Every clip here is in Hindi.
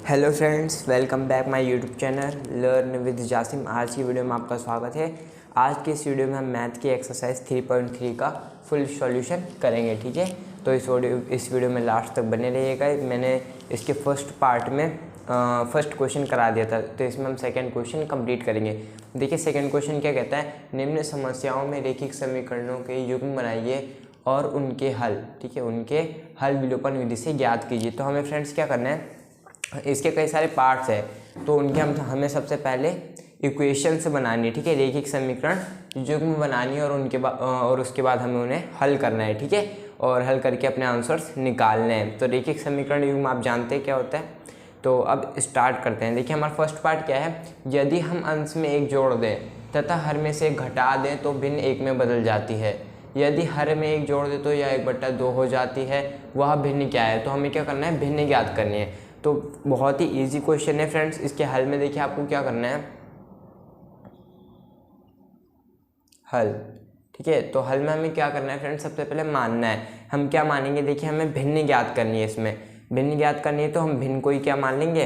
Hello friends, welcome back my YouTube channel learn with Jasim. आज की वीडियो में आपका स्वागत है। आज की इस वीडियो में हम मैथ की एक्सरसाइज 3.3 का फुल सॉल्यूशन करेंगे। ठीक है, तो इस वीडियो में लास्ट तक बने रहिएगा। मैंने इसके फर्स्ट पार्ट में फर्स्ट क्वेश्चन करा दिया था, तो इसमें हम सेकंड क्वेश्चन कंप्लीट करेंगे। देखिए सेकंड क्वेश्चन क्या कहता है, निम्न समस्याओं में रेखिक समीकरणों के युग्म बनाइए और उनके हल, ठीक है, उनके हल विलोपन विधि से ज्ञात कीजिए। तो हमें फ्रेंड्स क्या करना है, इसके कई सारे पार्ट्स हैं, तो उनके हमें सबसे पहले इक्वेशंस बनानी है। ठीक है, रेखिक समीकरण युग्म बनानी है और उसके बाद हमें उन्हें हल करना है। ठीक है, और हल करके अपने आंसर्स निकालने हैं। तो रेखिक समीकरण युग्म आप जानते हैं क्या होता है। तो अब स्टार्ट करते हैं। देखिए हमारा फर्स्ट पार्ट क्या है, यदि हम अंश में एक जोड़ दें तथा हर में से एक घटा दें तो भिन्न एक में बदल जाती है। यदि हर में एक जोड़ दे तो यह 1/2 हो जाती है। वह भिन्न क्या है, तो हमें क्या करना है, भिन्न ज्ञात करनी है। तो बहुत ही इजी क्वेश्चन है फ्रेंड्स। इसके हल में देखिए आपको क्या करना है, हल। ठीक है, तो हल में हमें क्या करना है फ्रेंड्स, सबसे पहले मानना है। हम क्या मानेंगे, देखिए हमें भिन्न ज्ञात करनी है। इसमें भिन्न ज्ञात करनी है तो हम भिन्न को ही क्या मान लेंगे,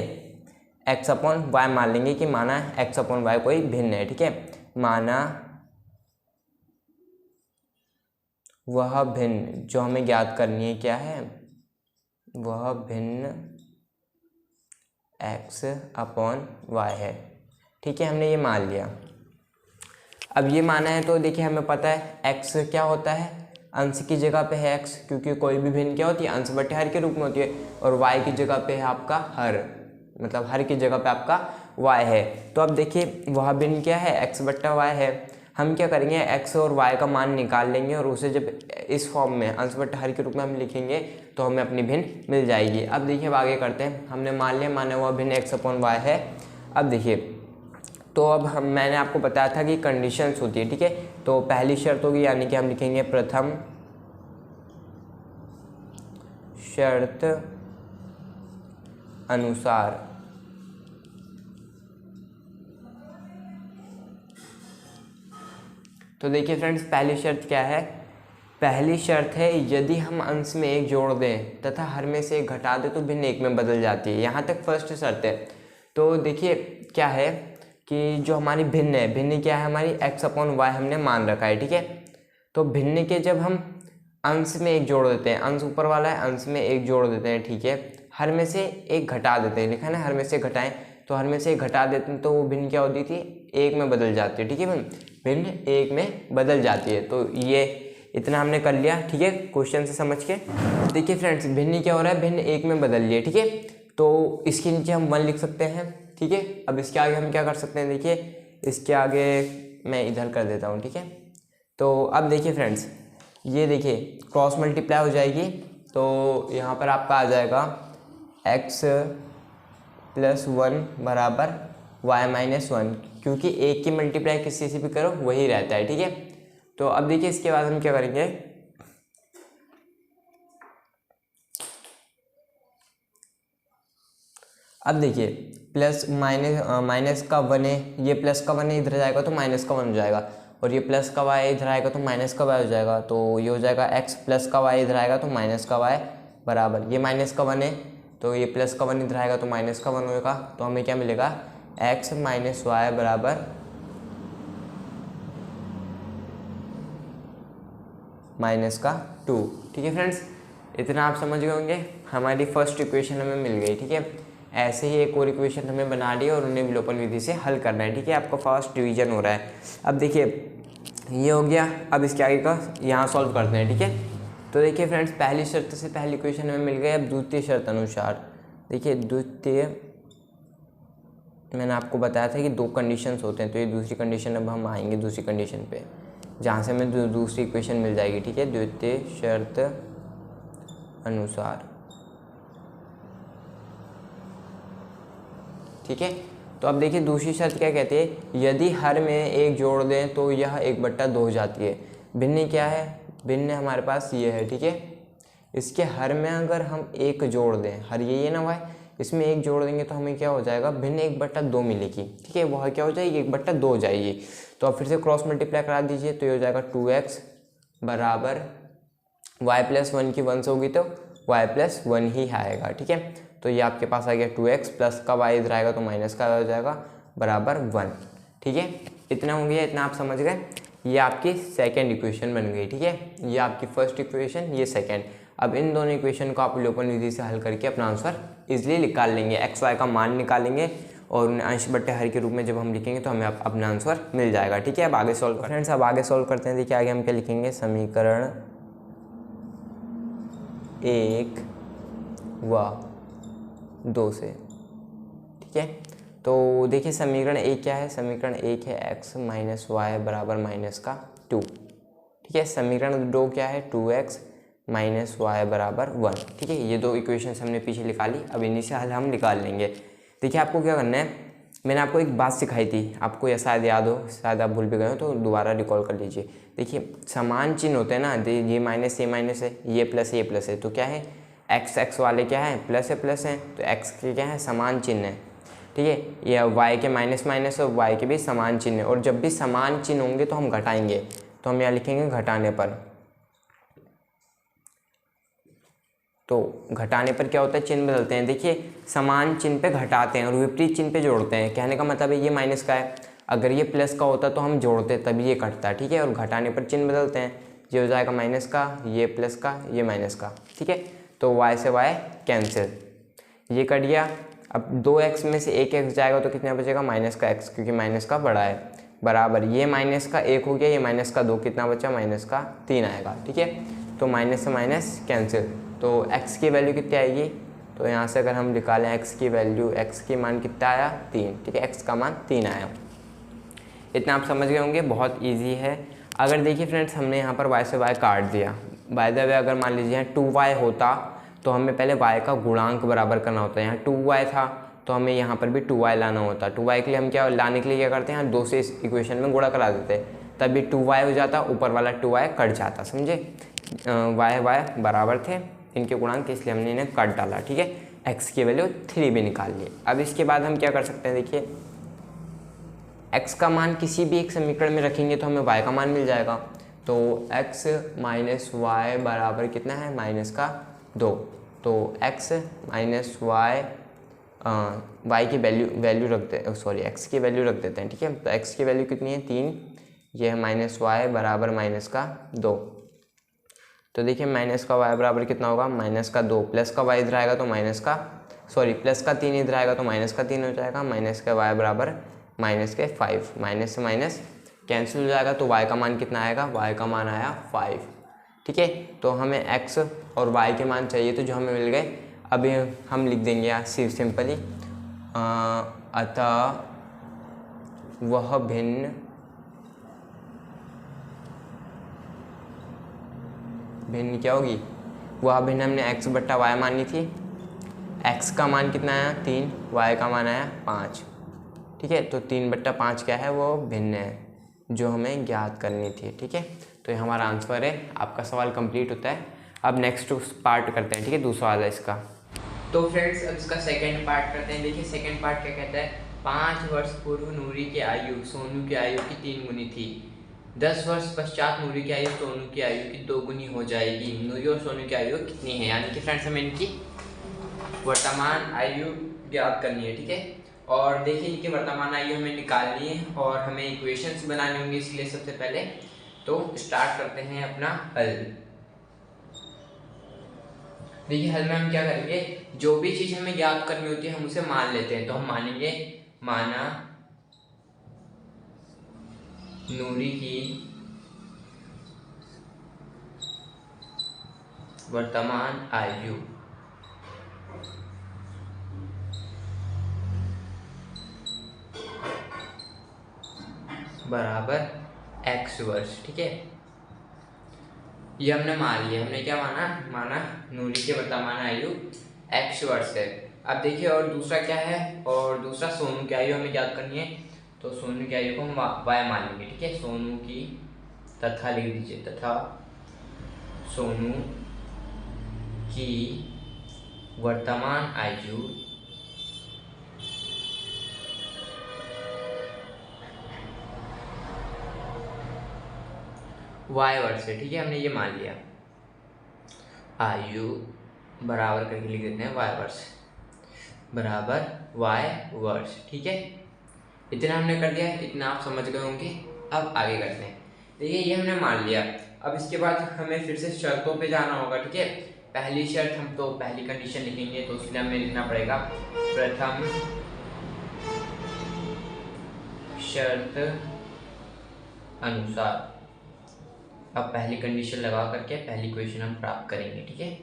x/y मान लेंगे कि माना x/y कोई भिन्न है। ठीक है, माना वह भिन्न जो हमें ज्ञात करनी है क्या है, वह भिन्न x/y है। ठीक है, हमने ये मान लिया। अब ये माना है तो देखिए हमें पता है x क्या होता है, अंश की जगह पे है x, क्योंकि कोई भी भिन्न क्या होती है, अंश बटे हर के रूप में होती है। और y की जगह पे है आपका हर, मतलब हर की जगह पे आपका y है। तो अब देखिए वह भिन्न क्या है, x/y है। हम क्या करेंगे, x और y का मान निकाल लेंगे और उसे जब इस फॉर्म में अंश बटे हर के रूप में हम लिखेंगे तो हमें अपनी भिन्न मिल जाएगी। अब देखिए अब आगे करते हैं। हमने मान लिया माना हुआ भिन्न x/y है। अब देखिए तो अब मैंने आपको बताया था कि कंडीशंस होती है। ठीक है, तो पहली शर्त होगी, यानी कि हम लिखेंगे प्रथम शर्त अनुसार तो देखिए फ्रेंड्स पहली शर्त क्या है, पहली शर्त है यदि हम अंश में एक जोड़ दें तथा हर में से एक घटा दें तो भिन्न एक में बदल जाती है। यहाँ तक फर्स्ट शर्त है। तो देखिए क्या है कि जो हमारी भिन्न है, भिन्न क्या है हमारी x/y हमने मान रखा है। ठीक है, तो भिन्न के जब हम अंश में एक जोड़ देते हैं, अंश ऊपर वाला है, अंश में एक जोड़ देते हैं। ठीक है, हर में से एक घटा देते हैं, लिखा है ना, हर में से घटाएं, तो हर में से एक घटा देते हैं तो वो भिन्न क्या होती थी, एक में बदल जाती है। ठीक है, भिन्न एक में बदल जाती है। तो ये इतना हमने कर लिया। ठीक है, क्वेश्चन से समझ के देखिए फ्रेंड्स भिन्न क्या हो रहा है, भिन्न एक में बदल लिया। ठीक है, तो इसके नीचे हम 1 लिख सकते हैं। ठीक है, अब इसके आगे हम क्या कर सकते हैं, देखिए इसके आगे मैं इधर कर देता हूँ। ठीक है, तो अब देखिए फ्रेंड्स ये देखिए क्रॉस मल्टीप्लाई हो जाएगी, तो यहाँ पर आपका आ जाएगा x+1 बराबर y-1, क्योंकि एक की मल्टीप्लाई किसी से भी करो वही रहता है। ठीक है, तो अब देखिए इसके बाद हम क्या करेंगे, अब देखिए प्लस माइनस का 1 है, ये प्लस का 1 है, इधर जाएगा तो माइनस का 1 हो जाएगा। और ये प्लस का y इधर आएगा तो माइनस का y हो जाएगा। तो ये हो जाएगा x प्लस का y इधर आएगा तो माइनस का y बराबर, ये माइनस का 1 है तो ये प्लस का 1 इधर आएगा तो माइनस का 1 होगा। तो हमें क्या मिलेगा, x - y बराबर -2। ठीक है फ्रेंड्स, इतना आप समझ गए होंगे। हमारी फर्स्ट इक्वेशन हमें मिल गई। ठीक है, ऐसे ही एक और इक्वेशन हमें बना ली और उन्हें विलोपन विधि से हल करना है। ठीक है, आपका फर्स्ट डिवीजन हो रहा है। अब देखिए ये हो गया, अब इसके आगे का यहाँ सॉल्व करते हैं। ठीक है, तो देखिए फ्रेंड्स पहली शर्त से पहली इक्वेशन हमें मिल गई। अब द्वितीय शर्त अनुसार देखिए, द्वितीय मैंने आपको बताया था कि 2 कंडीशंस होते हैं, तो ये दूसरी कंडीशन, अब हम आएंगे दूसरी कंडीशन पे जहाँ से हमें दूसरी इक्वेशन मिल जाएगी। ठीक है, द्वितीय शर्त अनुसार। ठीक है, तो अब देखिए दूसरी शर्त क्या कहती है, यदि हर में एक जोड़ दें तो यह 1/2 हो जाती है। भिन्न क्या है, भिन्न हमारे पास ये है। ठीक है, इसके हर में अगर हम एक जोड़ दें, हर ये ना भाई, इसमें एक जोड़ देंगे तो हमें क्या हो जाएगा, भिन्न 1/2 मिलेगी। ठीक है, वह क्या हो जाएगी, 1/2 हो जाएगी। तो अब फिर से क्रॉस मल्टीप्लाई करा दीजिए, तो ये हो जाएगा 2x बराबर y+1 की 1 से होगी तो y+1 ही आएगा। ठीक है, तो ये आपके पास आ गया 2x प्लस का y इधर आएगा तो माइनस का हो जाएगा बराबर 1। ठीक है, इतना हो गया, इतना आप समझ गए। ये आपकी सेकेंड इक्वेशन बन गई। ठीक है, ये आपकी फर्स्ट इक्वेशन, ये सेकेंड। अब इन दोनों इक्वेशन को आप लोपन विधि से हल करके अपना आंसर इजीली निकाल लेंगे, एक्स वाई का मान निकालेंगे और उन्हें अंश बट्टे हर के रूप में जब हम लिखेंगे तो हमें अपना आंसर मिल जाएगा। ठीक है, अब आगे सॉल्व फ्रेंड्स, अब आगे सॉल्व करते हैं। देखिए आगे हम क्या लिखेंगे, समीकरण 1 व 2 से। ठीक है, तो देखिए समीकरण 1 क्या है, समीकरण 1 है x माइनस वाई बराबर माइनस का 2। ठीक है, समीकरण 2 क्या है, 2x माइनस वाई बराबर 1। ठीक है, ये दो इक्वेशन हमने पीछे निकाली, अब इन्हीं से हल हम निकाल लेंगे। देखिए आपको क्या करना है, मैंने आपको एक बात सिखाई थी, आपको यह शायद याद हो, शायद आप भूल भी गए हो तो दोबारा रिकॉल कर लीजिए। देखिए समान चिन्ह होते हैं ना, ये माइनस है, ये प्लस है, तो क्या है एक्स वाले क्या है प्लस है, तो एक्स के क्या है समान चिन्ह है। ठीक है, ये वाई के माइनस और वाई के भी समान चिन्ह है, और जब भी समान चिन्ह होंगे तो हम घटाएंगे, तो हम यहाँ लिखेंगे घटाने पर। तो घटाने पर क्या होता है, चिन्ह बदलते हैं। देखिए समान चिन्ह पे घटाते हैं और विपरीत चिन्ह पे जोड़ते हैं। कहने का मतलब है ये माइनस का है, अगर ये प्लस का होता तो हम जोड़ते तभी ये कटता। ठीक है, और घटाने पर चिन्ह बदलते हैं, ये हो जाएगा माइनस का, ये प्लस का, ये माइनस का। ठीक है, तो y से y कैंसिल, ये कट गया। अब 2x में से 1x जाएगा तो कितना बचेगा, माइनस का x, क्योंकि माइनस का बड़ा है, बराबर ये माइनस का 1 हो गया, ये माइनस का 2, कितना बचा, माइनस का 3 आएगा। ठीक है, तो माइनस से माइनस कैंसिल, तो x की वैल्यू कितनी आएगी, तो यहाँ से अगर हम निकालें x की वैल्यू, x की मान कितना आया 3। ठीक है, x का मान 3 आया। इतना आप समझ गए होंगे, बहुत ईजी है। अगर देखिए फ्रेंड्स, हमने यहाँ पर y से y काट दिया, बाय द वे अगर मान लीजिए 2y होता तो हमें पहले y का गुणांक बराबर करना होता है। यहाँ 2y था तो हमें यहाँ पर भी 2y लाना होता। 2y के लिए हम क्या लाने के लिए क्या करते हैं, यहाँ 2 से इस इक्वेशन में गुणा करा देते, तभी 2y हो जाता, ऊपर वाला 2y कट जाता, समझे। y बराबर थे, इनके गुणांक, इसलिए हमने इन्हें काट डाला। ठीक है, x की वैल्यू 3 भी निकाल ली। अब इसके बाद हम क्या कर सकते हैं, देखिए x का मान किसी भी एक समीकरण में रखेंगे तो हमें y का मान मिल जाएगा। तो x माइनस वाई बराबर कितना है, माइनस का 2। तो x माइनस वाई, y की वैल्यू रखते हैं, सॉरी x की वैल्यू रख देते हैं। ठीक है, तो x की वैल्यू कितनी है 3, ये है माइनस वाई बराबर माइनस का 2। तो देखिए माइनस का y बराबर कितना होगा, माइनस का 2, प्लस का y इधर आएगा तो माइनस का, सॉरी प्लस का 3 इधर आएगा तो माइनस का 3 हो जाएगा, माइनस का y बराबर माइनस के 5, माइनस से माइनस कैंसिल हो जाएगा, तो y का मान कितना आएगा, y का मान आया 5। ठीक है, तो हमें x और y के मान चाहिए, तो जो हमें मिल गए। अभी हम लिख देंगे यहाँ सिंपली, अतः वह भिन्न क्या होगी, वह भिन्न हमने x बट्टा y मानी थी। x का मान कितना आया 3, y का मान आया 5। ठीक है, तो 3/5 क्या है, वो भिन्न है जो हमें ज्ञात करनी थी। ठीक है, तो ये हमारा आंसर है। आपका सवाल कंप्लीट होता है। अब नेक्स्ट पार्ट करते हैं। ठीक है, दूसरा वाला इसका। तो फ्रेंड्स अब इसका सेकंड पार्ट करते हैं। देखिए सेकंड पार्ट क्या कहता है, 5 वर्ष पूर्व नूरी की आयु सोनू की आयु की 3 गुनी थी। 10 वर्ष पश्चात नूरी की आयु सोनू की आयु की 2 गुनी हो जाएगी। नूरी और सोनू की आयु कितनी है, यानी कि फ्रेंड्स हमें इनकी वर्तमान आयु ज्ञात करनी है। ठीक है, और देखिए इनकी वर्तमान आयु हमें निकालनी है और हमें इक्वेशंस बनाने होंगे। इसलिए सबसे पहले तो स्टार्ट करते हैं अपना हल। देखिए हल में हम क्या करेंगे, जो भी चीज हमें ज्ञात करनी होती है हम उसे मान लेते हैं। तो हम मानेंगे, माना नूरी की वर्तमान आयु बराबर x वर्ष। ठीक है, ये हमने मान लिया। हमने क्या माना नूरी की वर्तमान आयु x वर्ष है। अब देखिए और दूसरा क्या है, और दूसरा सोनू की आयु हमें याद करनी है। तो सोनू की आयु को हम y मान लेंगे। ठीक है, सोनू की, तथा लिख दीजिए, तथा सोनू की वर्तमान आयु y वर्ष है। ठीक है, हमने ये मान लिया। आयु बराबर करके लिख देते हैं y वर्ष। बराबर वाई वर्ष। ठीक है, इतना हमने कर दिया, इतना आप समझ गए होंगे। अब आगे करते हैं। देखिए ये हमने मान लिया। अब इसके बाद हमें फिर से शर्तों पे जाना होगा। ठीक है, पहली शर्त हम तो पहली कंडीशन लिखेंगे, तो उसके लिए हमें लिखना पड़ेगा प्रथम शर्त अनुसार। अब पहली कंडीशन लगा करके पहली क्वेश्चन हम प्राप्त करेंगे। ठीक है,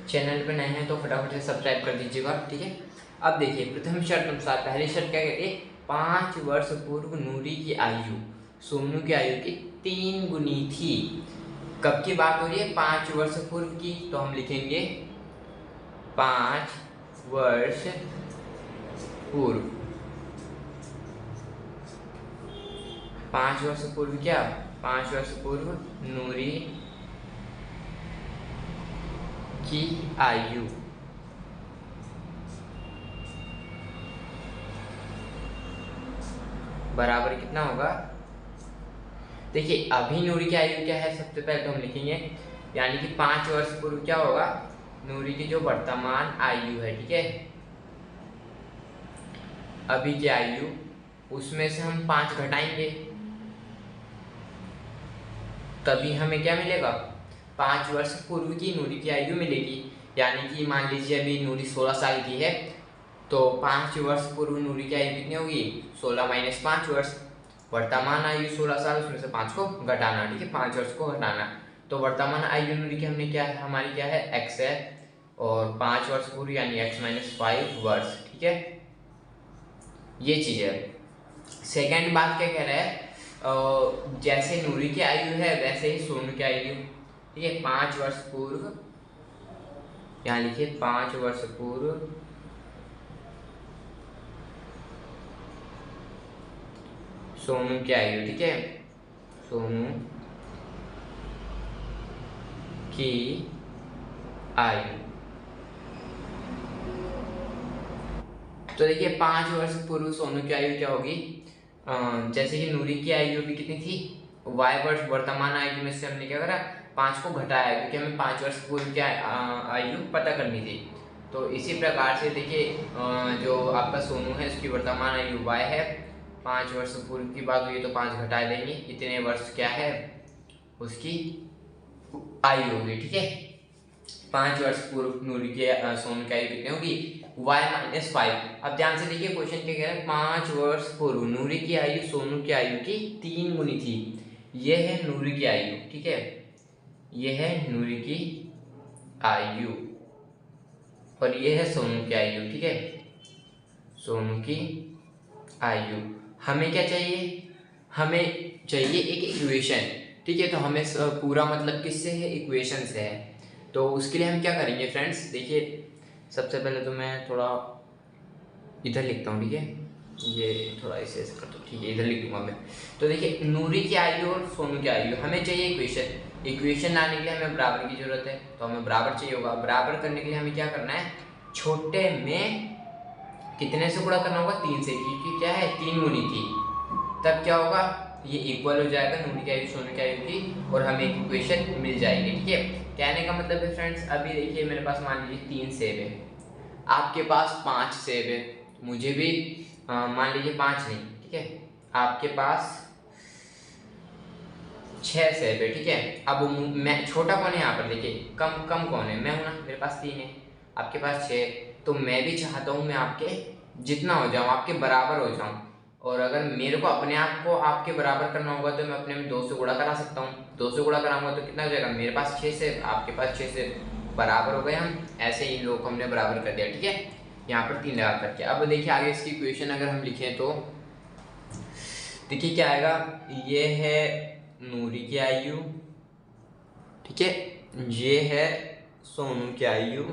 चैनल पे नए हैं तो फटाफट से सब्सक्राइब कर दीजिएगा। ठीक है, अब देखिए प्रथम शर्त अनुसार पहली शर्त क्या कहती है, 5 वर्ष पूर्व नूरी की आयु सोनू की आयु की 3 गुनी थी। कब की बात हो रही है, 5 वर्ष पूर्व की, तो हम लिखेंगे 5 वर्ष पूर्व। 5 वर्ष पूर्व क्या, 5 वर्ष पूर्व नूरी की आयु बराबर कितना होगा। देखिए अभी नूरी की आयु क्या है, सबसे पहले तो हम लिखेंगे, यानी कि 5 वर्ष पूर्व क्या होगा, नूरी की जो वर्तमान आयु है। ठीक है, अभी की आयु, उसमें से हम 5 घटाएंगे, तभी हमें क्या मिलेगा, 5 वर्ष पूर्व की नूरी की आयु मिलेगी। यानी कि मान लीजिए अभी नूरी 16 साल की है, तो 5 वर्ष पूर्व नूरी की आयु कितनी होगी, 16 माइनस 5 वर्ष। वर्तमान आयु 16 साल, उसमें से 5 को घटाना। ठीक है, 5 वर्ष को घटाना, तो वर्तमान आयु नूरी की हमने क्या है, हमारी क्या है, x है, और 5 वर्ष पूर्व यानी x माइनस 5 वर्ष। ठीक है, ये चीज है। सेकेंड बात क्या कह रहा है, जैसे नूरी की आयु है वैसे ही सोनू की आयु। ठीक है, 5 वर्ष पूर्व, यहाँ लिखिए 5 वर्ष पूर्व सोनू की आयु। ठीक है, सोनू की आयु, तो देखिए 5 वर्ष पूर्व सोनू की आयु क्या होगी, जैसे कि नूरी की आयु भी कितनी थी, वाई वर्ष, वर्तमान आयु में से हमने क्या करा, 5 को घटाया, क्योंकि हमें 5 वर्ष पूर्व की आयु पता करनी थी। तो इसी प्रकार से देखिए जो आपका सोनू है उसकी वर्तमान आयु वाई है, 5 वर्ष पूर्व की बात हुई तो 5 घटा देंगे, इतने वर्ष क्या है उसकी आयु होगी। ठीक है, 5 वर्ष पूर्व नूरी के सोनू की आयु कितनी होगी, y माइनस 5। अब ध्यान से देखिए क्वेश्चन क्या कह रहा है, 5 वर्ष पूर्व नूरी की आयु सोनू की आयु की 3 गुनी थी। यह है नूरी की आयु। ठीक है, यह है नूरी की आयु और यह है सोनू की आयु। ठीक है, सोनू की आयु। हमें क्या चाहिए, हमें चाहिए एक इक्वेशन। ठीक है, तो हमें पूरा मतलब किससे है, इक्वेशन से है। तो उसके लिए हम क्या करेंगे फ्रेंड्स, देखिए सबसे पहले तो मैं थोड़ा इधर लिखता हूँ। ठीक है, ये थोड़ा ऐसे ऐसे कर दो। ठीक है, इधर लिख दूंगा मैं। तो देखिए नूरी की आयु और सोनू की आयु, हमें चाहिए इक्वेशन। इक्वेशन लाने के लिए हमें बराबर की जरूरत है, तो हमें बराबर चाहिए होगा। बराबर करने के लिए हमें क्या करना है, छोटे में कितने से गुणा करना होगा, 3 से, क्योंकि क्या है 3 गुनी थी। तब क्या होगा, ये इक्वल हो जाएगा नूरी की आयु सोनू की आयु की, और हमें एक इक्वेशन मिल जाएगी। ठीक है, कहने का मतलब है फ्रेंड्स, अभी देखिए मेरे पास मान लीजिए 3 सेब है, आपके पास 5 सेब है, मुझे भी मान लीजिए 5 नहीं। ठीक है, आपके पास 6 सेब है। ठीक है, अब मैं छोटा कौन है यहाँ पर, देखिए कम कौन है, मैं हूँ ना, मेरे पास 3 है, आपके पास 6, तो मैं भी चाहता हूँ मैं आपके जितना हो जाऊँ, आपके बराबर हो जाऊँ। और अगर मेरे को अपने आप को आपके बराबर करना होगा तो मैं अपने में 2 से गुणा करा सकता हूँ। 2 से गुणा कराऊंगा तो कितना हो जाएगा, मेरे पास 6 से, आपके पास 6 से, बराबर हो गए हम। ऐसे ही लोग हमने बराबर कर दिया। ठीक है, यहाँ पर 3 लगा करके। अब देखिए आगे इसकी इक्वेशन अगर हम लिखें तो देखिए क्या आएगा, ये है नूरी की आयु। ठीक है, ये है सोनू की आयु।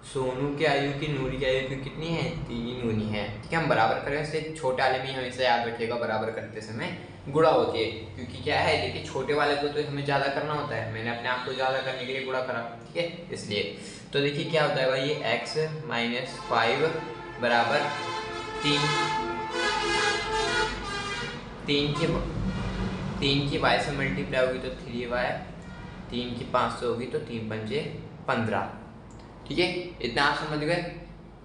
सोनू की आयु की नूरी की आयु की कितनी है, 3 गुनी है। ठीक है, हम बराबर करें, सिर्फ छोटे वाले में हमेशा याद रखिएगा बराबर करते समय गुणा होती है, क्योंकि क्या है देखिए छोटे वाले को तो हमें ज़्यादा करना होता है, मैंने अपने आप को ज़्यादा करने के लिए गुणा करा। ठीक है, इसलिए तो देखिए क्या हो जाएगा, ये x माइनस 5 बराबर 3 की y से मल्टीप्लाई होगी तो 3y, 3 की 5 से होगी तो 3 पंजे 15। ठीक है, इतना आप समझ गए।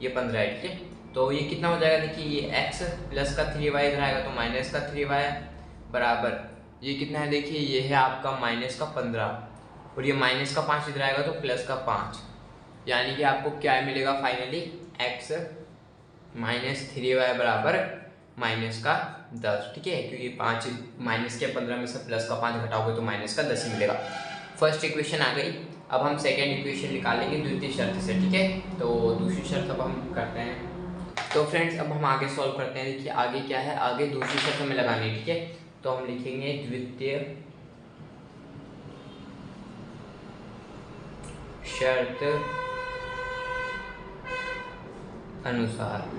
ये 15 है, ठीक है। तो ये कितना हो जाएगा, देखिए ये x प्लस का 3y इधर आएगा तो माइनस का 3y बराबर ये कितना है, देखिए ये है आपका माइनस का 15 और ये माइनस का 5 इधर आएगा तो प्लस का 5, यानी कि आपको क्या मिलेगा फाइनली, x माइनस 3y बराबर माइनस का 10, ठीक है, क्योंकि 5 माइनस के 15 में से प्लस का 5 घटाओगे तो माइनस का 10 ही मिलेगा। फर्स्ट इक्वेशन आ गई। अब हम सेकेंड इक्वेशन निकालेंगे द्वितीय शर्त से, ठीक है। तो दूसरी शर्त अब हम करते हैं। तो फ्रेंड्स अब हम आगे सॉल्व करते हैं। देखिए आगे क्या है, आगे दूसरी शर्त हमें लगानी है, ठीक है। तो हम लिखेंगे द्वितीय शर्त अनुसार।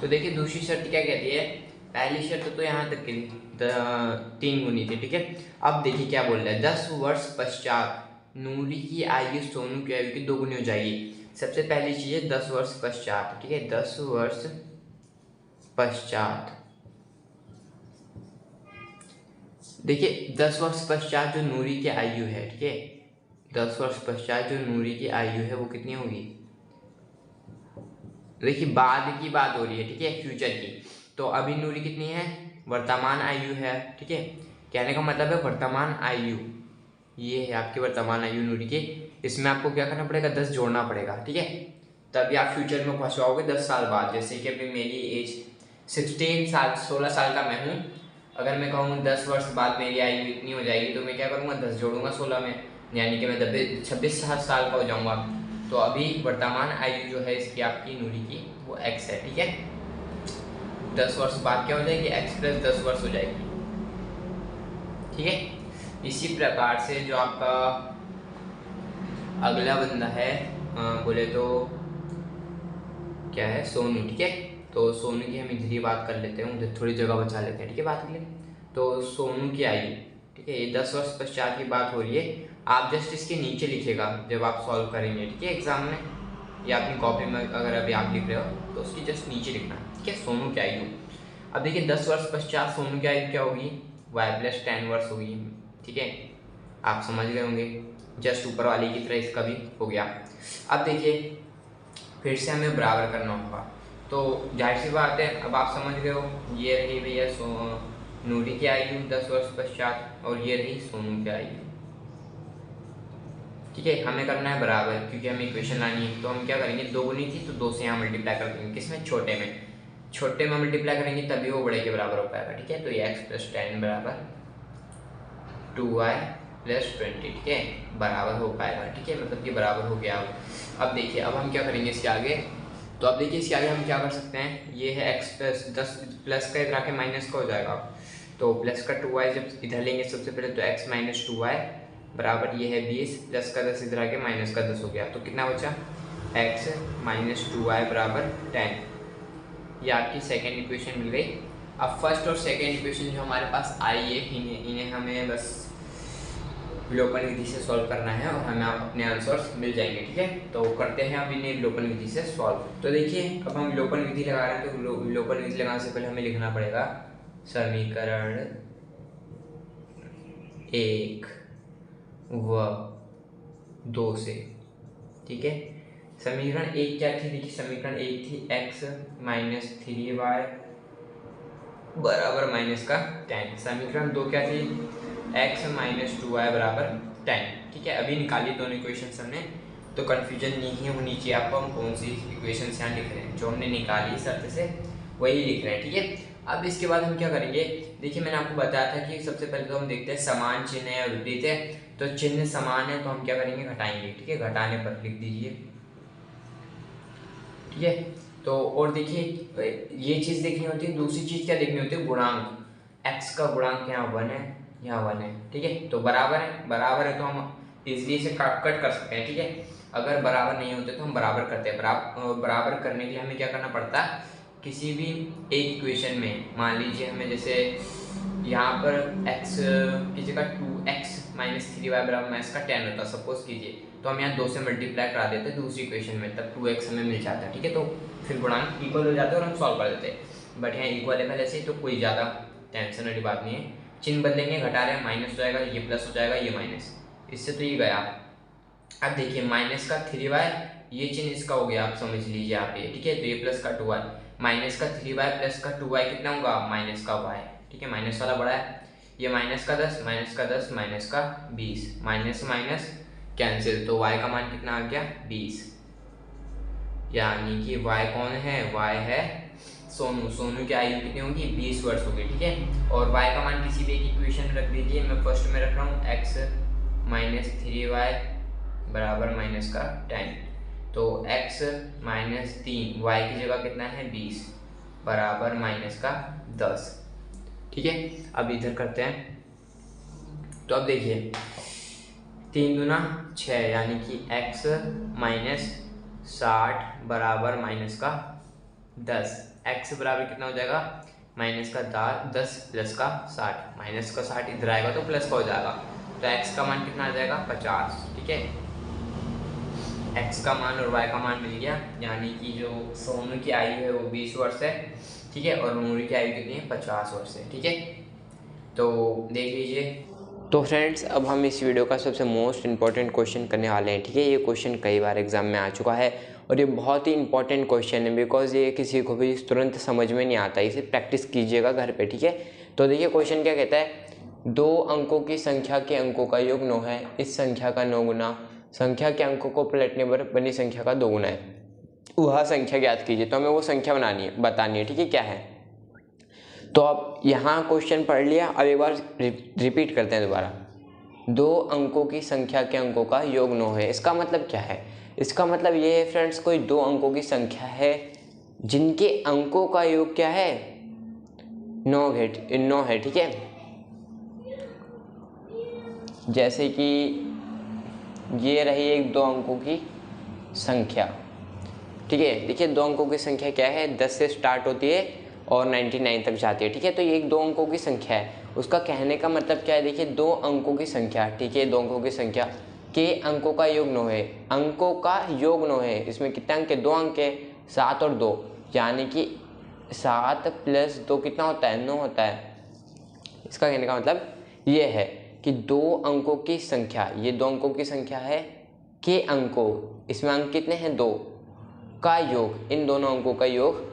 तो देखिए दूसरी शर्त क्या कहती है, पहली शर्त तो यहाँ तक के लिए 3 गुनी थी, ठीक है। अब देखिए क्या बोल रहा है, 10 वर्ष पश्चात नूरी की आयु सोनू की आयु की 2 गुनी हो जाएगी। सबसे पहली चीज है 10 वर्ष पश्चात, ठीक है, 10 वर्ष पश्चात। देखिए 10 वर्ष पश्चात जो नूरी की आयु है, ठीक है, 10 वर्ष पश्चात जो नूरी की आयु है वो कितनी होगी, देखिए बाद की बात हो रही है, ठीक है, फ्यूचर की। तो अभी नूरी कितनी है, वर्तमान आयु है, ठीक है। कहने का मतलब है वर्तमान आयु, ये है आपकी वर्तमान आयु नूरी की। इसमें आपको क्या करना पड़ेगा, 10 जोड़ना पड़ेगा, ठीक है, तभी आप फ्यूचर में पहुंच पाओगे 10 साल बाद। जैसे कि अभी मेरी एज 16 साल का मैं हूँ। अगर मैं कहूँ 10 वर्ष बाद मेरी आयु इतनी हो जाएगी तो मैं क्या करूँगा, 10 जोड़ूंगा 16 में, यानी कि मैं 26 साल का हो जाऊँगा। तो अभी वर्तमान आयु जो है इसकी आपकी नूरी की वो x है, ठीक है। 10 वर्ष बाद क्या हो जाएगी, x प्लस 10 वर्ष हो जाएगी, ठीक है। इसी प्रकार से जो आपका अगला बंदा है बोले तो क्या है, सोनू, ठीक है। तो सोनू की हम इधर ही बात कर लेते हैं, उधर थोड़ी जगह बचा लेते हैं, ठीक है, बात के लिए। तो सोनू की आयु, ठीक है, ये 10 वर्ष पश्चात की बात हो रही है। आप जस्ट इसके नीचे लिखेगा जब आप सॉल्व करेंगे, ठीक है, एग्जाम में या अपनी कॉपी में अगर अभी आप लिख रहे हो तो उसकी जस्ट नीचे लिखना, ठीक है, सोनू की आयु। अब देखिए 10 वर्ष पश्चात सोनू की आयु क्या होगी, y प्लस 10 वर्ष होगी, ठीक है, आप समझ गए होंगे, जस्ट ऊपर वाली की तरह इसका भी हो गया। अब देखिए फिर से हमें बराबर करना होगा, तो जाहिर सी बात है अब आप समझ गए हो, ये रही भैया नूरी की आयु 10 वर्ष पश्चात और ये रही सोनू की आयु, ठीक है। हमें करना है बराबर, क्योंकि हमें इक्वेशन लानी है। तो हम क्या करेंगे, 2 गुनी थी तो 2 से यहाँ मल्टीप्लाई कर देंगे, किसमें, छोटे में मल्टीप्लाई करेंगे तभी वो बड़े के बराबर हो पाएगा, ठीक है। तो ये x प्लस 10 बराबर 2y प्लस 20, ठीक है, बराबर हो पाएगा, ठीक है, मतलब कि बराबर हो गया। अब देखिए अब हम क्या करेंगे इसके आगे, तो अब देखिए इसके आगे हम क्या कर सकते हैं, ये है x प्लस 10 प्लस का इधर आके माइनस का हो जाएगा, तो प्लस का 2y जब इधर लेंगे सबसे पहले तो x माइनस 2y बराबर ये है 20 प्लस का 10 इधर आके माइनस का 10 हो गया, तो कितना बचा, x माइनस 2y बराबर 10। ये आपकी सेकेंड इक्वेशन मिल गई। अब फर्स्ट और सेकेंड इक्वेशन जो हमारे पास आई है इन्हें हमें बस विलोपन विधि से सॉल्व करना है और हमें अपने आंसर्स मिल जाएंगे, ठीक है। तो करते हैं अब इन्हें विलोपन विधि से सॉल्व। तो देखिए अब हम विलोपन विधि लगा रहे हैं, तो विलोपन विधि लगाने से पहले हमें लिखना पड़ेगा समीकरण 1 व 2 से, ठीक है। समीकरण 1 क्या थी, देखिए समीकरण 1 थी x माइनस 3y बराबर माइनस का 10। समीकरण 2 क्या थी, x माइनस 2y बराबर 10, ठीक है। अभी निकाली दोनों इक्वेशन हमने, तो कन्फ्यूजन नहीं होनी चाहिए आपको, हम कौन सी इक्वेशन यहाँ लिख रहे हैं, जो हमने निकाली शर्त से वही लिख रहे हैं, ठीक है। अब इसके बाद हम क्या करेंगे, देखिए मैंने आपको बताया था कि सबसे पहले तो हम देखते हैं समान चिन्ह है या विपरीत है। तो चिन्ह समान है तो हम क्या करेंगे, घटाएंगे, ठीक है, घटाने पर लिख दीजिए, ठीक है। तो और देखिए ये चीज़ देखनी होती है, दूसरी चीज़ क्या देखनी होती है, गुणांक, x का गुणांक यहाँ 1 है, यहाँ 1 है, ठीक है। तो बराबर है तो हम इजीली इसे कट कर सकते हैं, ठीक है। अगर बराबर नहीं होते तो हम बराबर करते हैं। बराबर करने के लिए हमें क्या करना पड़ता है, किसी भी एक इक्वेशन में मान लीजिए हमें जैसे यहाँ पर x की जगह 2x माइनस 3y बराबर माइनस का 10 होता, सपोज कीजिए, तो हम यहाँ 2 से मल्टीप्लाई करा देते हैं दूसरी इक्वेशन में, तब 2x हमें मिल जाता है, ठीक है। तो फिर गुणांक इक्वल हो जाते हैं और हम सॉल्व कर देते हैं। बट यहाँ इक्वल है पहले से, तो कोई ज़्यादा टेंशन वाली बात नहीं है। चिन्ह बदलेंगे, घटा रहे हैं, माइनस हो जाएगा, ये प्लस हो जाएगा, ये माइनस, इससे तो ये गया। अब देखिए माइनस का 3y, ये चिन्ह इसका हो गया, आप समझ लीजिए आप ये, ठीक है। तो ये प्लस का 2y, माइनस का 3y प्लस का 2y कितना होगा, माइनस का y, ठीक है। माइनस वाला बड़ा है। ये माइनस का 10, माइनस का 10, माइनस का 20, माइनस माइनस कैंसिल, तो y का मान कितना आ गया, 20। यानी कि y कौन है, y है सोनू। सोनू की आयु कितनी होगी, 20 वर्ष होगी, ठीक है। और y का मान किसी भी एक इक्वेशन में रख दीजिए। मैं फर्स्ट में रख रहा हूँ x माइनस 3y बराबर माइनस का 10। तो x माइनस 3, y की जगह कितना है 20 बराबर माइनस का 10, ठीक है। अब इधर करते हैं। तो अब देखिए 3 दूना 6, यानी कि x माइनस 60 बराबर माइनस का 10। x बराबर कितना हो जाएगा, माइनस का 10 प्लस का 60, माइनस का 60 इधर आएगा तो प्लस का हो जाएगा। तो x का मान कितना आ जाएगा, 50, ठीक है। x का मान और y का मान मिल गया, यानी कि जो सोनू की आयु है वो 20 वर्ष है, ठीक है। और नूरी की आयु कितनी है, 50 वर्ष है, ठीक है। तो देख लीजिए। तो फ्रेंड्स अब हम इस वीडियो का सबसे मोस्ट इम्पॉर्टेंट क्वेश्चन करने वाले हैं, ठीक है। ये क्वेश्चन कई बार एग्जाम में आ चुका है और ये बहुत ही इंपॉर्टेंट क्वेश्चन है, बिकॉज ये किसी को भी तुरंत समझ में नहीं आता। इसे प्रैक्टिस कीजिएगा घर पे, ठीक है। तो देखिए क्वेश्चन क्या कहता है, 2 अंकों की संख्या के अंकों का योग 9 है, इस संख्या का 9 गुना संख्या के अंकों को पलटने पर बनी संख्या का 2 गुना है, वह संख्या ज्ञात कीजिए। तो हमें वो संख्या बतानी है, ठीक है, क्या है। तो अब यहाँ क्वेश्चन पढ़ लिया, अब एक बार रिपीट करते हैं दोबारा। 2 अंकों की संख्या के अंकों का योग 9 है, इसका मतलब क्या है, इसका मतलब ये है फ्रेंड्स, कोई 2 अंकों की संख्या है जिनके अंकों का योग क्या है, 9 है, ठीक है। जैसे कि ये रही एक 2 अंकों की संख्या, ठीक है। देखिए 2 अंकों की संख्या क्या है, 10 से स्टार्ट होती है और 99 तक जाती है, ठीक है। तो ये एक 2 अंकों की संख्या है, उसका कहने का मतलब क्या है, देखिए 2 अंकों की संख्या, ठीक है। 2 अंकों की संख्या के अंकों का योग 9 है, अंकों का योग 9 है। इसमें कितने अंक है, 2 अंक है, 7 और 2, यानी कि 7 प्लस 2 कितना होता है, 9 होता है। इसका कहने का मतलब ये है कि 2 अंकों की संख्या, ये 2 अंकों की संख्या है के अंकों, इसमें अंक कितने हैं, 2 का योग, इन दोनों अंकों का योग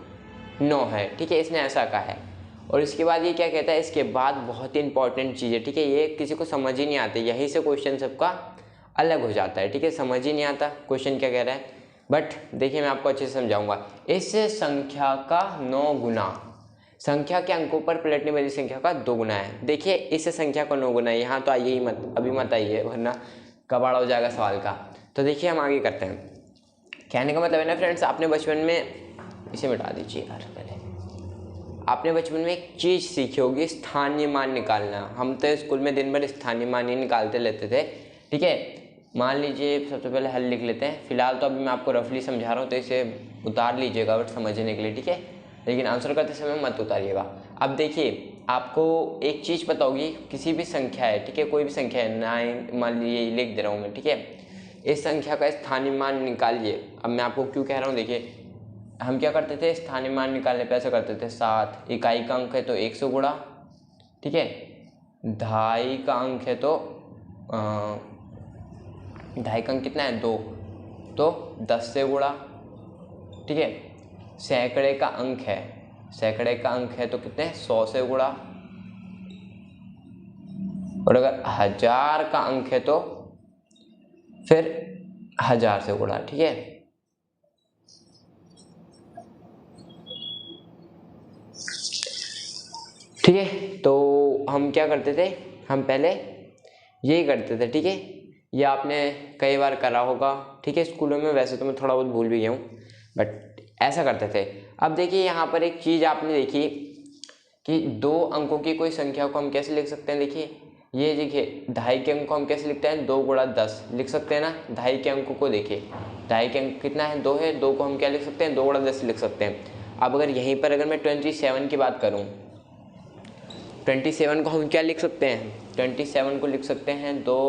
9 है, ठीक है। इसने ऐसा कहा है। और इसके बाद ये क्या कहता है, इसके बाद बहुत ही इंपॉर्टेंट चीज़ है, ठीक है। ये किसी को समझ ही नहीं आती, यहीं से क्वेश्चन सबका अलग हो जाता है, ठीक है। समझ ही नहीं आता क्वेश्चन क्या कह रहा है, बट देखिए मैं आपको अच्छे से समझाऊंगा। इस संख्या का 9 गुना संख्या के अंकों पर पलटने वाली संख्या का 2 गुना है। देखिए इस संख्या का 9 गुना है, यहाँ तो आइए ही मत, अभी मत आइए वरना कबाड़ा हो जाएगा सवाल का। तो देखिए हम आगे करते हैं। कहने का मतलब है ना फ्रेंड्स, आपने बचपन में, इसे मिटा दीजिए यार, पहले आपने बचपन में एक चीज़ सीखी होगी, स्थानीय मान निकालना। हम तो स्कूल में दिन भर स्थानीय मान ही निकालते रहते थे, ठीक है। मान लीजिए सबसे पहले हल लिख लेते हैं, फिलहाल तो अभी मैं आपको रफली समझा रहा हूँ, तो इसे उतार लीजिएगा बट समझने के लिए, ठीक है। लेकिन आंसर करते समय मत उतारिएगा। अब देखिए आपको एक चीज़ पता होगी, किसी भी संख्या है, ठीक है, कोई भी संख्या है, 9 मान लीजिए, लिख दे रहा हूँ मैं, ठीक है। इस संख्या का स्थानीय मान निकालिए। अब मैं आपको क्यों कह रहा हूँ, देखिए हम क्या करते थे, स्थानीय मान निकालने पे ऐसा करते थे, 7 इकाई का अंक है तो 1 से गुणा, ठीक है। ढाई का अंक है तो ढाई का अंक कितना है, 2, तो 10 से गुणा, ठीक है। सैकड़े का अंक है, सैकड़े का अंक है तो कितने, 100 से गुणा। और अगर 1000 का अंक है तो फिर 1000 से गुणा, ठीक है। ठीक है, तो हम क्या करते थे, हम पहले यही करते थे, ठीक है। ये आपने कई बार करा होगा, ठीक है, स्कूलों में। वैसे तो मैं थोड़ा बहुत भूल भी गया हूँ, बट ऐसा करते थे। अब देखिए यहाँ पर एक चीज़ आपने देखी कि 2 अंकों की कोई संख्या को हम कैसे लिख सकते हैं। देखिए ये देखिए ढाई के अंक को हम कैसे लिखते हैं, 2 गुणा 10 लिख सकते हैं ना। ढाई के अंकों को देखिए, ढाई के अंक कितना है, 2 है, 2 को हम क्या लिख सकते हैं, 2 गुणा 10 लिख सकते हैं। अब अगर यहीं पर अगर मैं 27 की बात करूँ, 27 को हम क्या लिख सकते हैं, 27 को लिख सकते हैं 2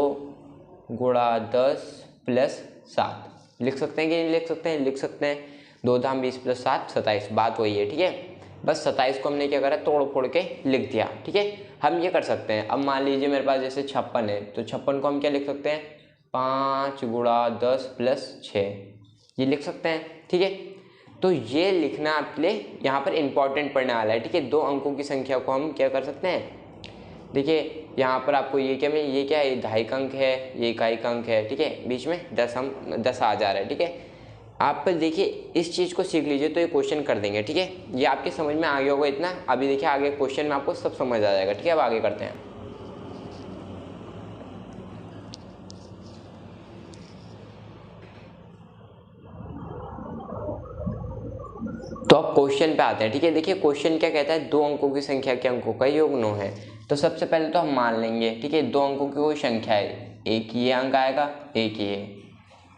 गुणा 10 प्लस 7, लिख सकते हैं कि नहीं लिख सकते हैं, लिख सकते हैं। 2 धाम 20 प्लस 7 27, बात वही है, ठीक है। बस 27 को हमने क्या करा, तोड़ फोड़ के लिख दिया, ठीक है। हम ये कर सकते हैं, अब मान लीजिए मेरे पास जैसे 56 है, तो 56 को हम क्या लिख सकते हैं, 5 गुणा 10 प्लस 6, ये लिख सकते हैं। ठीक है, तो ये लिखना आपके लिए यहाँ पर इंपॉर्टेंट पड़ने वाला है। ठीक है, 2 अंकों की संख्या को हम क्या कर सकते हैं, देखिए यहाँ पर आपको ये क्या, ये क्या है, 2.5 अंक है, ये 1 अंक है। ठीक है, बीच में 10 आ जा रहा है। ठीक है, आप देखिए इस चीज़ को सीख लीजिए तो ये क्वेश्चन कर देंगे। ठीक है, ये आपके समझ में आ गया होगा इतना। अभी देखिए आगे क्वेश्चन में आपको सब समझ आ जाएगा। ठीक है, अब आगे करते हैं। तो अब क्वेश्चन पे आते हैं। ठीक है, देखिए क्वेश्चन क्या कहता है, 2 अंकों की संख्या के अंकों का योग 9 है। तो सबसे पहले तो हम मान लेंगे, ठीक है, 2 अंकों की कोई संख्या है, एक ये अंक आएगा, एक ये,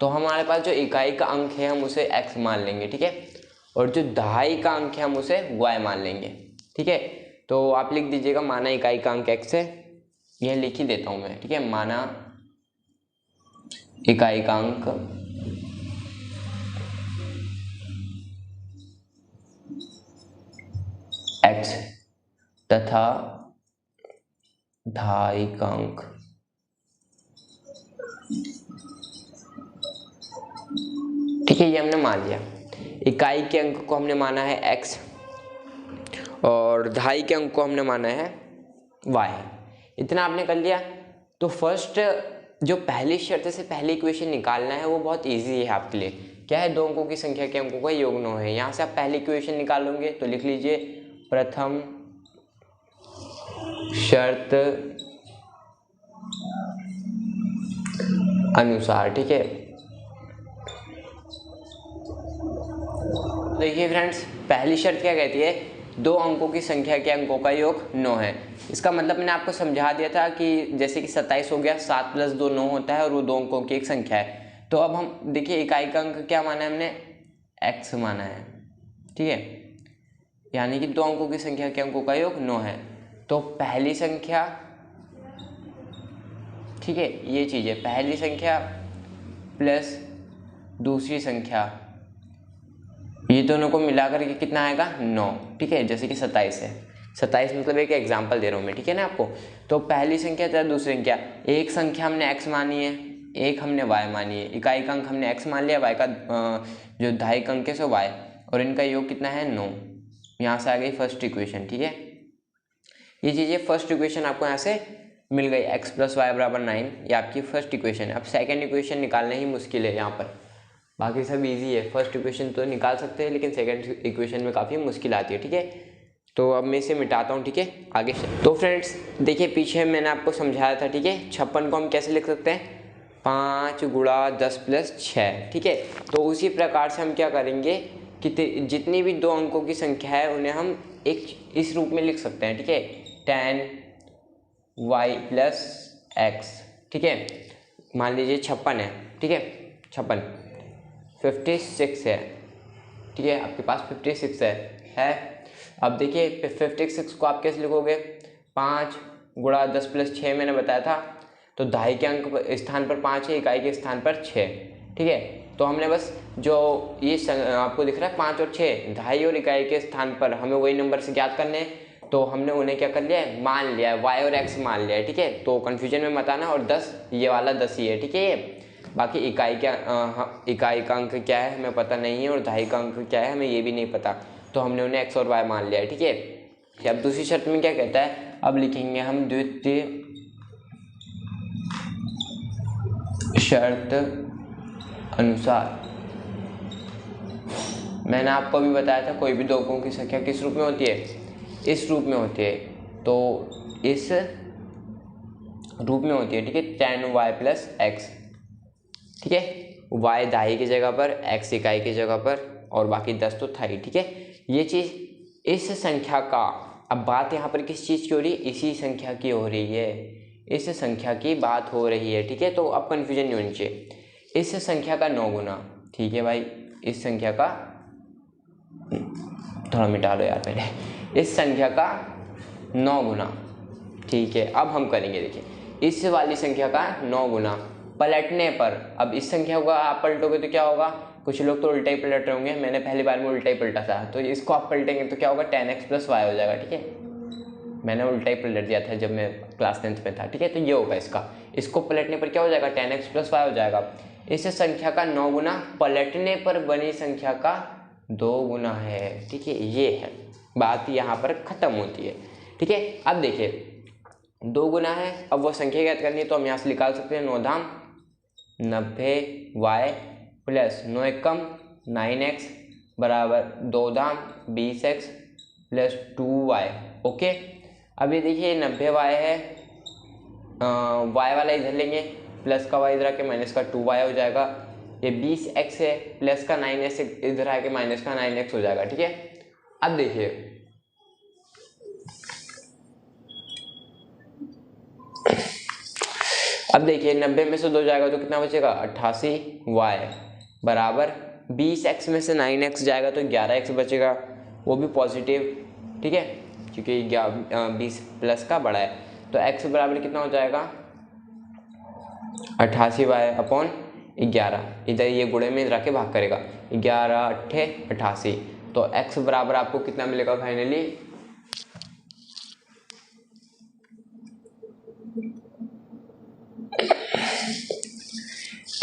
तो हमारे पास जो इकाई का अंक है हम उसे x मान लेंगे। ठीक है, और जो दहाई का अंक है हम उसे y मान लेंगे। ठीक है, तो आप लिख दीजिएगा, माना इकाई का अंक x है, यह लिख ही देता हूं मैं। ठीक है, माना इकाई का अंक x तथा दहाई का अंक ठीक है, ये हमने मान लिया। इकाई के अंक को हमने माना है x और दहाई के अंक को हमने माना है y। इतना आपने कर लिया। तो फर्स्ट जो पहली शर्त से पहली इक्वेशन निकालना है वो बहुत इजी है आपके लिए। क्या है, 2 अंकों की संख्या के अंकों का योग 9 है। यहाँ से आप पहली इक्वेशन निकालोगे तो लिख लीजिए, प्रथम शर्त अनुसार। ठीक है, देखिए फ्रेंड्स, पहली शर्त क्या कहती है, 2 अंकों की संख्या के अंकों का योग 9 है। इसका मतलब मैंने आपको समझा दिया था कि जैसे कि 27 हो गया, 7 + 2 9 होता है और वो 2 अंकों की एक संख्या है। तो अब हम देखिए इकाई का अंक क्या माना है हमने, x माना है। ठीक है, यानी कि 2 अंकों की संख्या के अंकों का योग 9 है। तो पहली संख्या, ठीक है, ये चीज़ है, पहली संख्या प्लस दूसरी संख्या, ये दोनों को मिलाकर के कितना आएगा, 9। ठीक है, जैसे कि 27 है, 27 मतलब एक एग्जांपल दे रहा हूँ मैं। ठीक है ना आपको। तो पहली संख्या तथा दूसरी संख्या, एक संख्या हमने x मानी है, एक हमने y मानी है। इकाई का अंक हमने x मान लिया, y का जो दहाई का अंक है सो y, और इनका योग कितना है, 9। यहाँ से आ गई फर्स्ट इक्वेशन। ठीक है, ये चीज़ें फर्स्ट इक्वेशन आपको यहाँ से मिल गई, x + y = 9, ये आपकी फर्स्ट इक्वेशन है। अब सेकेंड इक्वेशन निकालना ही मुश्किल है यहाँ पर, बाकी सब इजी है। फर्स्ट इक्वेशन तो निकाल सकते हैं लेकिन सेकंड इक्वेशन में काफ़ी मुश्किल आती है। ठीक है, तो अब मैं इसे मिटाता हूँ। ठीक है, आगे तो फ्रेंड्स देखिए, पीछे मैंने आपको समझाया था। ठीक है, 56 को हम कैसे लिख सकते हैं, 5 गुणा 10 प्लस 6। ठीक है, तो उसी प्रकार से हम क्या करेंगे कि जितनी भी 2 अंकों की संख्या है उन्हें हम एक इस रूप में लिख सकते हैं। ठीक है, 10y + x। ठीक है, मान लीजिए 56 है। ठीक है, 56 है। ठीक है, आपके पास 56 है। अब देखिए 56 को आप कैसे लिखोगे, 5 गुणा 10 प्लस 6 मैंने बताया था, तो दहाई के अंक स्थान पर 5 है, इकाई के स्थान पर 6। ठीक है, तो हमने बस जो ये आपको दिख रहा है 5 और 6, दहाई और इकाई के स्थान पर हमें वही नंबर से ज्ञात करने हैं, तो हमने उन्हें क्या कर लिया है, मान लिया है, y और x मान लिया है। ठीक है, तो कन्फ्यूजन में मत आना। और 10 ये वाला 10 ही है। ठीक है, ये बाकी इकाई का अंक क्या है हमें पता नहीं है, और दहाई का अंक क्या है हमें ये भी नहीं पता, तो हमने उन्हें x और y मान लिया है। ठीक है, अब दूसरी शर्त में क्या कहता है, अब लिखेंगे हम द्वितीय शर्त अनुसार। मैंने आपको अभी बताया था कोई भी 2 अंकों की संख्या किस रूप में होती है, इस रूप में होती है, तो इस रूप में होती है। ठीक है, 10y + x। ठीक है, y दहाई की जगह पर, x इकाई की जगह पर, और बाकी 10 तो था ही। ठीक है, ये चीज़ इस संख्या का, अब बात यहाँ पर किस चीज़ की हो रही है, इसी संख्या की हो रही है, इस संख्या की बात हो रही है। ठीक है, तो अब कन्फ्यूजन नहीं होनी चाहिए। इस संख्या का 9 गुना, ठीक है भाई, इस संख्या का, थोड़ा मिटा लो यार पहले, इस संख्या का 9 गुना। ठीक है, अब हम करेंगे, देखिए इस वाली संख्या का 9 गुना पलटने पर, अब इस संख्या को आप पलटोगे तो क्या होगा, कुछ लोग तो उल्टा ही पलट रहे होंगे, मैंने पहली बार में उल्टा ही पलटा था, तो इसको आप पलटेंगे तो क्या होगा, 10x + y हो जाएगा। ठीक है, मैंने उल्टा ही पलट दिया था जब मैं क्लास 10th में था, ठीक है। तो ये होगा इसको पलटने पर क्या हो जाएगा, 10x + y हो जाएगा। इस संख्या का 9 गुना पलटने पर बनी संख्या का 2 गुना है, ठीक है। ये है बात, यहाँ पर खत्म होती है, ठीक है। अब देखिए 2 गुना है, अब वो संख्या ज्ञात करनी है तो हम यहाँ से निकाल सकते हैं 9 धाम 90y प्लस 9 एकम 9x बराबर 2 धाम 20x प्लस 2y। ओके, अब ये देखिए 90y है, y वाला इधर लेंगे, प्लस का y इधर आके माइनस का 2y हो जाएगा। ये 20x है, प्लस का 9x इधर आके माइनस का 9x हो जाएगा, ठीक है। अब देखिए अब देखिए 90 में से 2 जाएगा तो कितना बचेगा, 88y बराबर 20x में से 9x जाएगा तो 11x बचेगा, वो भी पॉजिटिव, ठीक है, क्योंकि 20 प्लस का बड़ा है। तो x बराबर कितना हो जाएगा, 88y अपॉन 11, इधर ये गुणे में रख के भाग करेगा, 11 अट्ठे 88। तो x बराबर आपको कितना मिलेगा फाइनली,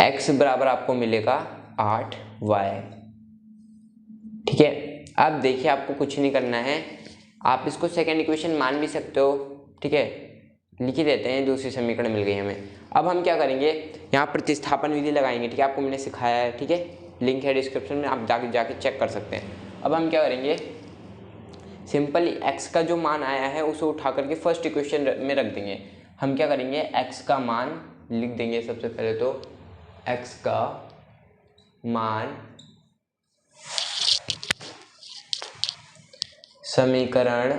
x बराबर आपको मिलेगा 8y, ठीक है। अब देखिए आपको कुछ नहीं करना है, आप इसको सेकेंड इक्वेशन मान भी सकते हो, ठीक है। लिख ही देते हैं, दूसरी समीकरण मिल गई हमें। अब हम क्या करेंगे, यहाँ प्रतिस्थापन विधि लगाएंगे, ठीक है। आपको मैंने सिखाया है, ठीक है, लिंक है डिस्क्रिप्शन में, आप जाके चेक कर सकते हैं। अब हम क्या करेंगे, सिंपली x का जो मान आया है उसे उठा करके फर्स्ट इक्वेशन में रख देंगे। हम क्या करेंगे, x का मान लिख देंगे सबसे पहले, तो x का मान समीकरण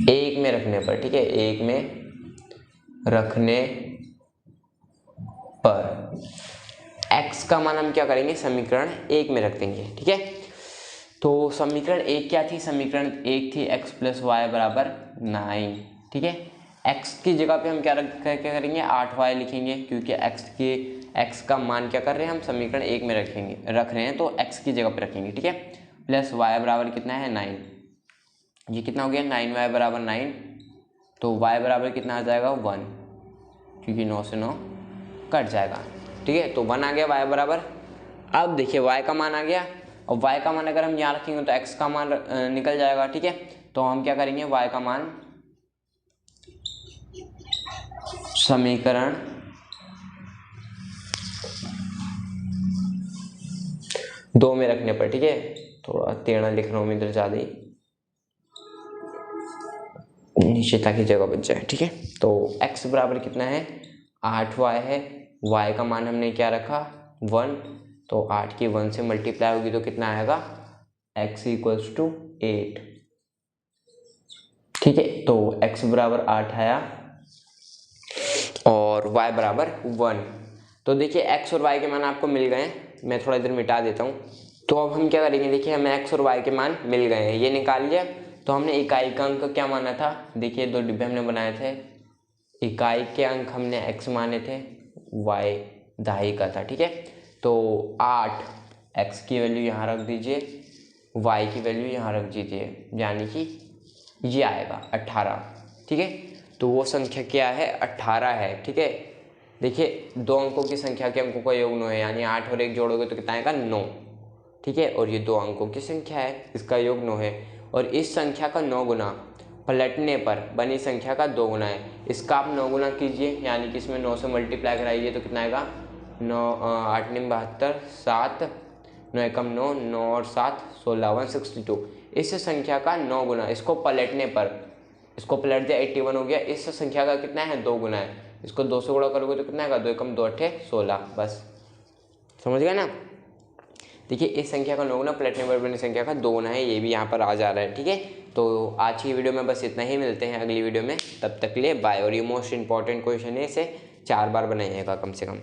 1 में रखने पर, ठीक है, 1 में रखने पर x का मान हम क्या करेंगे, समीकरण 1 में रख देंगे, ठीक है। तो समीकरण 1 क्या थी, समीकरण 1 थी x + y बराबर 9, ठीक है। x की जगह पे हम क्या करेंगे, 8y लिखेंगे, क्योंकि x का मान क्या कर रहे हैं हम, समीकरण 1 में रख रहे हैं, तो x की जगह पे रखेंगे, ठीक है। प्लस y बराबर कितना है 9, ये कितना हो गया 9y बराबर 9, तो y बराबर कितना आ जाएगा 1, क्योंकि 9 से 9 कट जाएगा, ठीक है। तो 1 आ गया y बराबर। अब देखिए y का मान आ गया, और y का मान अगर हम यहाँ रखेंगे तो x का मान निकल जाएगा, ठीक है। तो हम क्या करेंगे, y का मान समीकरण 2 में रखने पर, ठीक है, थोड़ा टेढ़ा लिख रहा हूँ मैं इधर ज़्यादा ही नीचे ताकि जगह बच जाए, ठीक है। तो x बराबर कितना है 8y है, y का मान हमने क्या रखा 1, तो 8 की 1 से मल्टीप्लाई होगी तो कितना आएगा x = 8, ठीक है। तो x बराबर 8 आया और y बराबर 1। तो देखिए x और y के मान आपको मिल गए, मैं थोड़ा इधर मिटा देता हूँ। तो अब हम क्या करेंगे, देखिए हमें x और y के मान मिल गए हैं, ये निकाल लिया। तो हमने इकाई का अंक क्या माना था, देखिए 2 डिब्बे हमने बनाए थे, इकाई के अंक हमने x माने थे, y दहाई का था, ठीक है। तो 8 x की वैल्यू यहाँ रख दीजिए, y की वैल्यू यहाँ रख दीजिए, यानी कि ये आएगा 18, ठीक है। तो वो संख्या क्या है 18 है, ठीक है। देखिए 2 अंकों की संख्या के अंकों का योग 9 है, यानी 8 और 1 जोड़ोगे तो कितना आएगा 9, ठीक है। और ये 2 अंकों की संख्या है, इसका योग 9 है, और इस संख्या का 9 गुना पलटने पर बनी संख्या का 2 गुना है। इसका आप 9 गुना कीजिए, यानी कि इसमें 9 से मल्टीप्लाई कराइए तो कितना आएगा 9 8 9 72, 7 9 एकम 9, 9 और 7 16, 162। इस संख्या का 9 गुना, इसको पलटने पर, इसको पलट दिया 81 हो गया, इस संख्या का कितना है 2 गुना है, इसको 2 से गुणा करोगे तो कितना आएगा 2 एकम 2 अट्ठे 16, बस समझ गए ना। देखिए इस संख्या का 9 गुना पलटने पर बनी संख्या का 2 गुना है, ये भी यहाँ पर आ जा रहा है, ठीक है। तो आज की वीडियो में बस इतना ही, मिलते हैं अगली वीडियो में, तब तक के लिए बाय। और ये मोस्ट इंपॉर्टेंट क्वेश्चन है, इसे 4 बार बनाइएगा कम से कम।